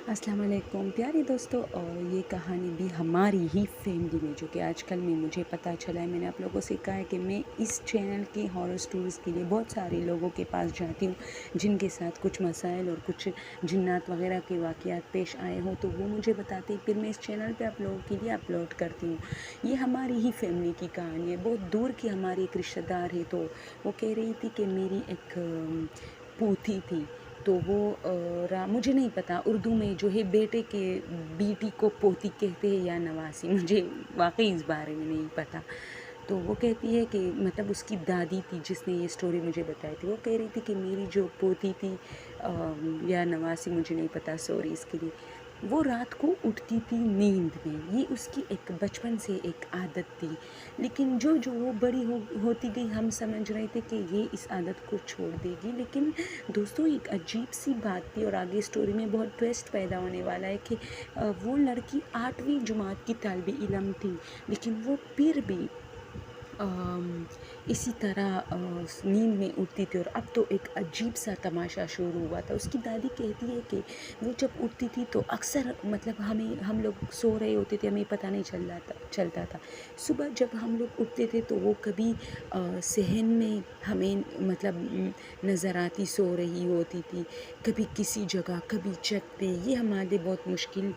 अस्सलाम वालेकुम प्यारे दोस्तों। और ये कहानी भी हमारी ही फैमिली में, जो कि आजकल में मुझे पता चला है। मैंने आप लोगों से कहा है कि मैं इस चैनल की हॉरर स्टोरीज़ के लिए बहुत सारे लोगों के पास जाती हूँ जिनके साथ कुछ मसाइल और कुछ जिन्नात वगैरह के वाक़यात पेश आए हों, तो वो मुझे बताते हैं, फिर मैं इस चैनल पे आप लोगों के लिए अपलोड करती हूँ। ये हमारी ही फैमिली की कहानी है। बहुत दूर की हमारी एक रिश्तेदार है, तो वो कह रही थी कि मेरी एक पोती थी। तो वो मुझे नहीं पता उर्दू में जो है बेटे के बेटी को पोती कहते हैं या नवासी, मुझे वाकई इस बारे में नहीं पता। तो वो कहती है कि मतलब उसकी दादी थी जिसने ये स्टोरी मुझे बताई थी। वो कह रही थी कि मेरी जो पोती थी या नवासी, मुझे नहीं पता, सॉरी इसके लिए, वो रात को उठती थी नींद में। ये उसकी एक बचपन से एक आदत थी। लेकिन जो जो वो बड़ी होती गई, हम समझ रहे थे कि ये इस आदत को छोड़ देगी। लेकिन दोस्तों, एक अजीब सी बात थी और आगे स्टोरी में बहुत ट्विस्ट पैदा होने वाला है कि वो लड़की 8वीं जमात की तालिबे इल्म थी, लेकिन वो फिर भी इसी तरह नींद में उठती थी। और अब तो एक अजीब सा तमाशा शुरू हुआ था। उसकी दादी कहती है कि वो जब उठती थी तो अक्सर मतलब हम लोग सो रहे होते थे, हमें पता नहीं चलता था। सुबह जब हम लोग उठते थे तो वो कभी सहन में हमें मतलब नज़र आती सो रही होती थी, कभी किसी जगह, कभी छत पे। ये हमारे लिए बहुत मुश्किल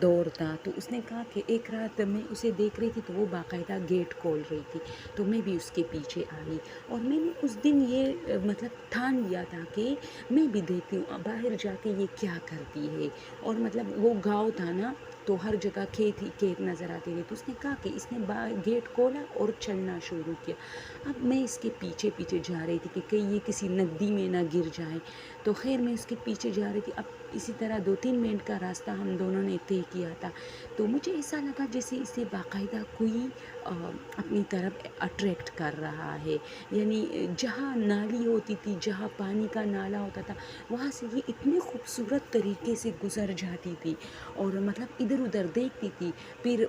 दौर था। तो उसने कहा कि एक रात मैं उसे देख रही थी तो वो बाकायदा गेट खोल रही थी, तो मैं भी उसके पीछे आई। और मैंने उस दिन ये मतलब ठान लिया था कि मैं भी देखती हूँ बाहर जाके ये क्या करती है। और मतलब वो गाँव था ना, तो हर जगह खेत ही खेत नज़र आते थे। तो उसने कहा कि इसने गेट खोला और चलना शुरू किया। अब मैं इसके पीछे पीछे जा रही थी कि कहीं ये किसी नदी में ना गिर जाए। तो खैर मैं उसके पीछे जा रही थी। अब इसी तरह 2-3 मिनट का रास्ता हम दोनों ने तय किया था। तो मुझे ऐसा लगा जैसे इसे बाकायदा कोई अपनी तरफ अट्रैक्ट कर रहा है। यानी जहाँ नाली होती थी, जहाँ पानी का नाला होता था, वहाँ से ये इतने खूबसूरत तरीके से गुज़र जाती थी और मतलब इधर उधर देखती थी। फिर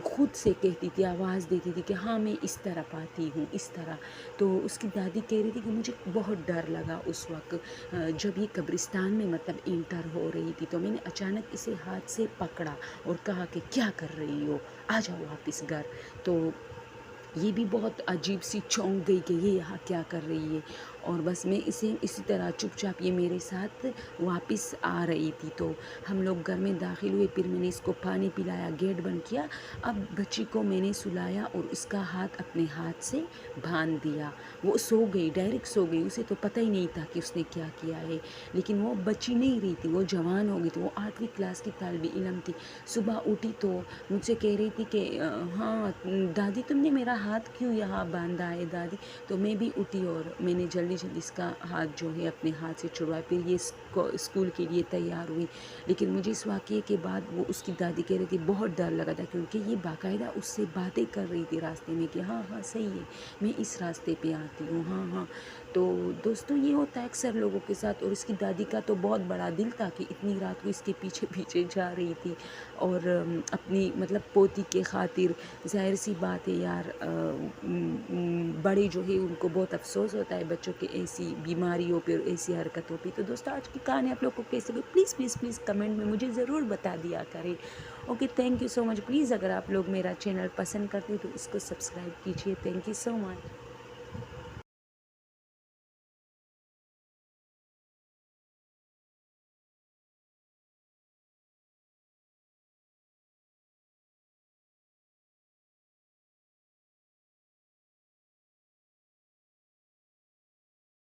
खुद से कहती थी, आवाज़ देती थी कि हाँ मैं इस तरफ आती हूँ, इस तरह। तो उसकी दादी कह रही थी कि मुझे बहुत डर लगा उस वक्त जब ये कब्रिस्तान में मतलब इंटर हो रही थी। तो मैंने अचानक इसे हाथ से पकड़ा और कहा कि क्या कर रही हो, आ जाओ वापस घर। तो ये भी बहुत अजीब सी चौंक गई कि ये यहाँ क्या कर रही है। और बस मैं इसे इसी तरह चुपचाप ये मेरे साथ वापस आ रही थी। तो हम लोग घर में दाखिल हुए, फिर मैंने इसको पानी पिलाया, गेट बंद किया। अब बच्ची को मैंने सुलाया और इसका हाथ अपने हाथ से बांध दिया। वो सो गई, डायरेक्ट सो गई। उसे तो पता ही नहीं था कि उसने क्या किया है। लेकिन वो बच्ची नहीं रही थी, वो जवान हो गई थी। वो 8वीं क्लास की तालिबे इल्म थी। सुबह उठी तो मुझसे कह रही थी कि हाँ दादी, तुमने मेरा हाथ क्यों यहाँ बांधा है दादी। तो मैं भी उठी और मैंने जल्दी जल्दी इसका हाथ जो है अपने हाथ से छुड़वाया। फिर ये स्कूल के लिए तैयार हुई। लेकिन मुझे इस वाक़ये के बाद वो उसकी दादी कह रही थी बहुत डर लगा था, क्योंकि ये बाकायदा उससे बातें कर रही थी रास्ते में कि हाँ हाँ सही है, मैं इस रास्ते पे आती हूँ, हाँ हाँ। तो दोस्तों, ये होता है अक्सर लोगों के साथ। और इसकी दादी का तो बहुत बड़ा दिल था कि इतनी रात को इसके पीछे पीछे जा रही थी और अपनी मतलब पोती के खातिर। ज़ाहिर सी बात है यार, बड़े जो है उनको बहुत अफसोस होता है बच्चों के ऐसी बीमारियों पे और ऐसी हरकतों पे। तो दोस्तों, आज की कहानी आप लोग को कैसे लगी, प्लीज़ प्लीज़ प्लीज़ कमेंट में मुझे ज़रूर बता दिया करें। Okay, thank you so much. Please अगर आप लोग मेरा चैनल पसंद करते हैं तो इसको सब्सक्राइब कीजिए। Thank you so much.